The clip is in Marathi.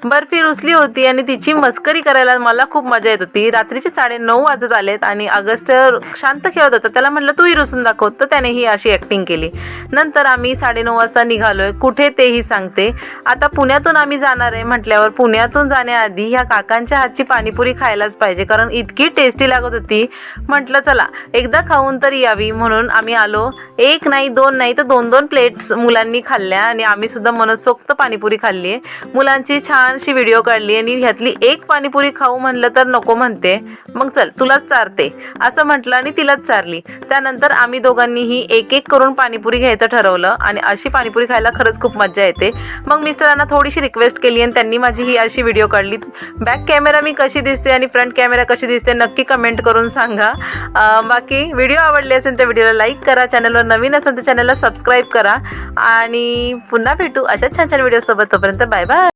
बर्फी रुसली होती आणि तिची मस्करी करायला मला खूप मजा येत होती. रात्रीचे 9:30 वाजत आलेत आणि अगस्त्य शांत खेळत होता. त्याला म्हटलं तूही रुसून दाखव, तर त्यानेही अशी ॲक्टिंग केली. नंतर आम्ही 9:30 वाजता निघालोय. कुठे तेही सांगते. आता पुण्यातून आम्ही जाणार आहे म्हटल्यावर पुण्यातून जाण्याआधी ह्या काकांच्या हातची पाणीपुरी खायलाच पाहिजे, कारण इतकी टेस्टी लागत होती. म्हटलं चला एकदा खाऊन तरी यावी, म्हणून आम्ही आलो. एक नाही, दोन नाही, तर 2-2 प्लेट्स मुलांनी खाल्ल्या आणि आम्ही सुद्धा मनसोक्त पाणीपुरी खाल्ली आहे. मुलांची छानशी व्हिडिओ काढली आणि ह्यातली एक पाणीपुरी खाऊ म्हणलं तर नको म्हणते. मग चल तुलाच चारते असं म्हटलं आणि तिलाच चारली. त्यानंतर आम्ही दोघांनीही एक एक करून पाणीपुरी घ्यायचं ठरवलं आणि अशी पाणीपुरी खायला खरंच खूप मजा येते. मग मिस्टरांना थोडीशी रिक्वेस्ट केली आणि त्यांनी माझी ही अशी व्हिडिओ काढली. बॅक कॅमेरा मी कशी दिसते आणि फ्रंट कॅमेरा कशी दिसते नक्की कमेंट करून सांगा. बाकी व्हिडिओ आवडली असेल तर व्हिडिओला लाईक करा, चॅनलवर नवीन असेल तर चॅनलला सबस्क्राईब करा आणि पुन्हा भेटू अशा छान छान व्हिडिओसोबत. तोपर्यंत बाय बाय.